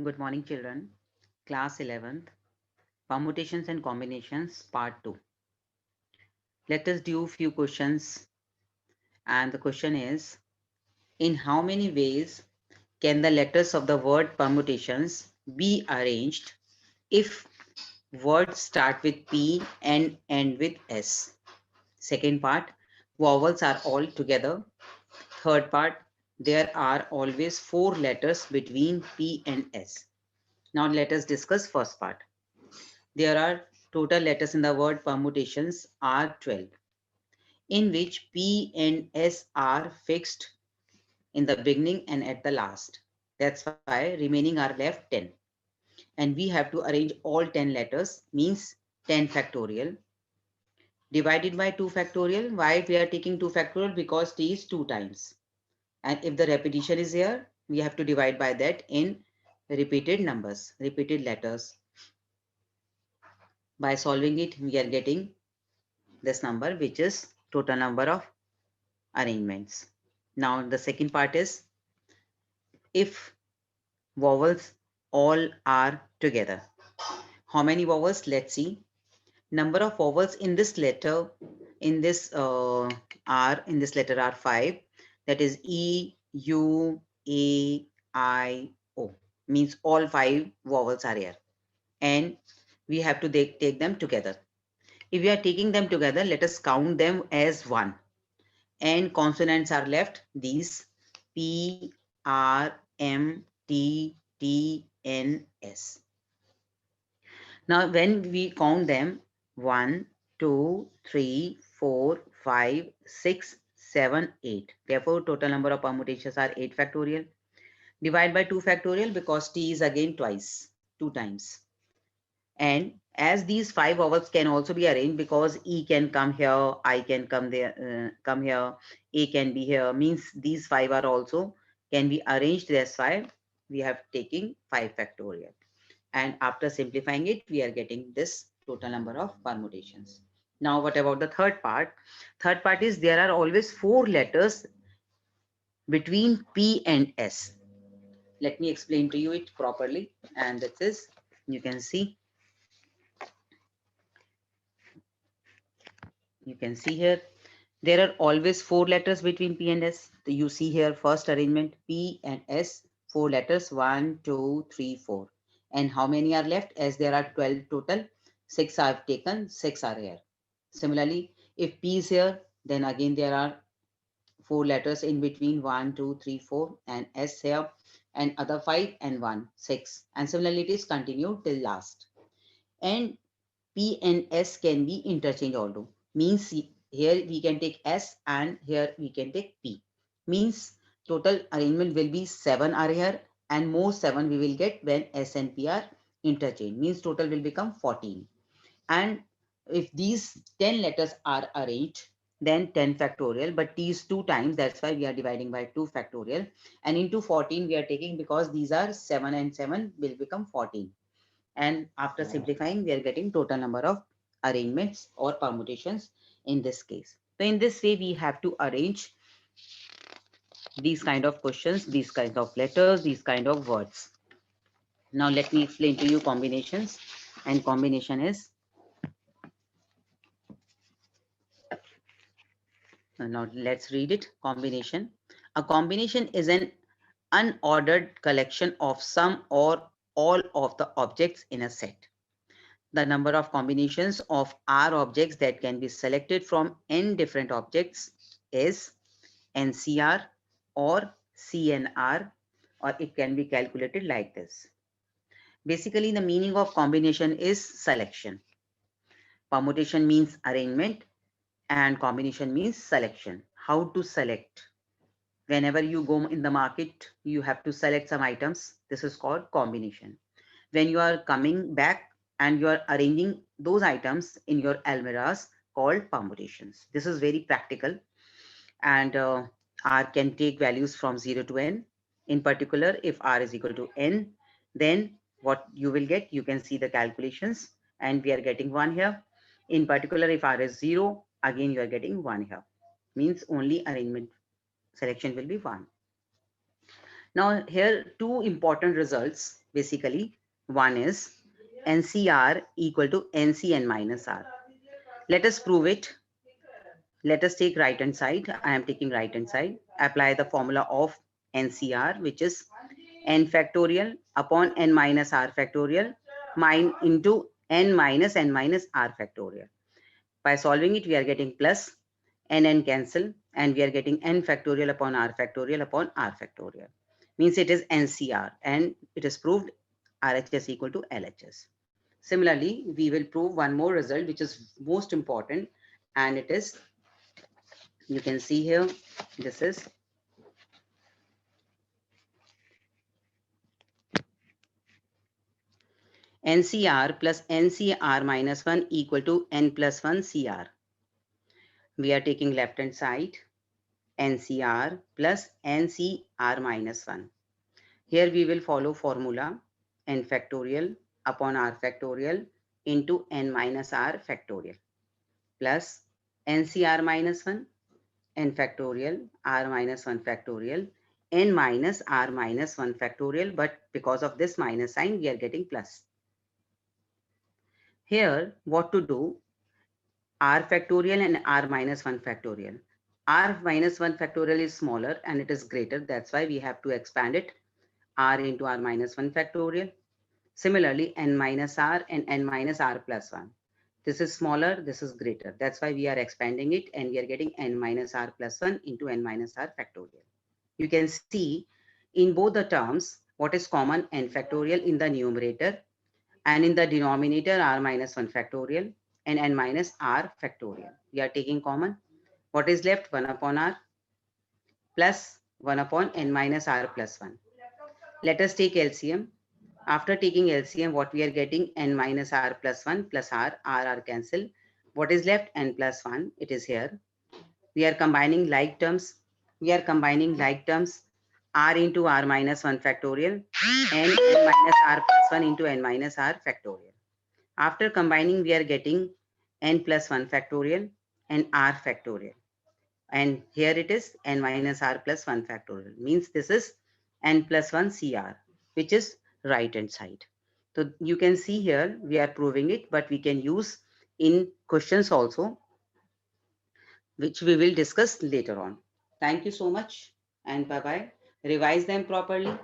Good morning, children. Class 11th, Permutations and Combinations, Part 2. Let us do few questions. And the question is, in how many ways can the letters of the word permutations be arranged if words start with P and end with S? Second part, vowels are all together. Third part, there are always four letters between P and S. Now let us discuss first part. There are total letters in the word permutations are 12, in which P and S are fixed in the beginning and at the last. That's why remaining are left 10. And we have to arrange all 10 letters, means 10 factorial. Divided by 2 factorial. Why we are taking 2 factorial? Because t is 2 times. And if the repetition is here, we have to divide by that in repeated numbers, repeated letters. By solving it, we are getting this number, which is total number of arrangements. Now the second part is if vowels all are together. How many vowels? Let's see. Number of vowels in this letter, in this in this letter are 5. That is E, U, A, I, O. Means all 5 vowels are here. And we have to take them together. If we are taking them together, let us count them as 1. And consonants are left, these P, R, M, T, T, N, S. Now when we count them, 1, 2, 3, 4, 5, 6, 7, 8. Therefore total number of permutations are 8 factorial. Divide by 2 factorial because T is again twice, 2 times. And as these 5 vowels can also be arranged, because E can come here, I can come there, come here, A can be here, means these 5 are also can be arranged. That's why we have taking 5 factorial. And after simplifying it, we are getting this total number of permutations. Now what about the third part? Third part is there are always 4 letters between P and S. Let me explain to you it properly. And this is, you can see here, there are always 4 letters between P and S. You see here first arrangement P and S, 4 letters, 1, 2, 3, 4. And how many are left? As there are 12 total, 6 I've taken, 6 are here. Similarly, if P is here, then again there are 4 letters in between, 1, 2, 3, 4, and S here, and other 5 and 1, 6. And similarly, it is continued till last. And P and S can be interchanged also. Means here we can take S and here we can take P. Means total arrangement will be 7 are here, and more 7 we will get when S and P are interchanged. Means total will become 14. And if these 10 letters are arranged, then 10 factorial, but T is 2 times. That's why we are dividing by 2 factorial. And into 14 we are taking because these are 7 and 7 will become 14. And after simplifying, we are getting total number of arrangements or permutations in this case. So in this way, we have to arrange these kind of questions, these kind of letters, these kind of words. Now let me explain to you combinations. And combination is, now let's read it. Combination. A combination is an unordered collection of some or all of the objects in a set. The number of combinations of R objects that can be selected from n different objects is NCR or CNR, or it can be calculated like this. Basically, the meaning of combination is selection. Permutation means arrangement and combination means selection. How to select? Whenever you go in the market, you have to select some items. This is called combination. When you are coming back and you are arranging those items in your almirahs, called permutations. This is very practical, and R can take values from 0 to n. In particular, if R is equal to n, then what you will get, you can see the calculations, and we are getting 1 here. In particular, if R is 0, again you are getting 1 here. Means only arrangement selection will be 1. Now here two important results basically. One is NCR equal to NCN minus R. Let us prove it. Let us take right hand side. I am taking right hand side. Apply the formula of NCR, which is n factorial upon n minus r factorial into n minus r factorial. By solving it, we are getting plus n cancel, and we are getting n factorial upon r factorial. Means it is NCR, and it is proved RHS equal to LHS. Similarly, we will prove one more result, which is most important, and it is, you can see here, this is NCR plus NCR minus 1 equal to n plus 1 CR. We are taking left hand side, NCR plus NCR minus 1. Here we will follow formula n factorial upon r factorial into n minus r factorial plus NCR minus 1, n factorial, r minus 1 factorial, n minus r minus 1 factorial, but because of this minus sign, we are getting plus. Here, what to do? R factorial and r minus 1 factorial. R minus 1 factorial is smaller and it is greater. That's why we have to expand it. R into r minus 1 factorial. Similarly, n minus r and n minus r plus 1. This is smaller, this is greater. That's why we are expanding it and we are getting n minus r plus 1 into n minus r factorial. You can see in both the terms what is common, n factorial in the numerator, and in the denominator r minus 1 factorial and n minus r factorial. We are taking common. What is left? 1 upon r plus 1 upon n minus r plus 1. Let us take LCM. After taking LCM, what we are getting? N minus r plus 1 plus r cancel. What is left? N plus 1. It is here. We are combining like terms. R into r minus 1 factorial and n minus r plus 1 into n minus r factorial. After combining, we are getting n plus 1 factorial and r factorial. And here it is n minus r plus 1 factorial. Means this is n plus 1 CR, which is right hand side. So you can see here, we are proving it, but we can use in questions also, which we will discuss later on. Thank you so much and bye-bye. Revise them properly.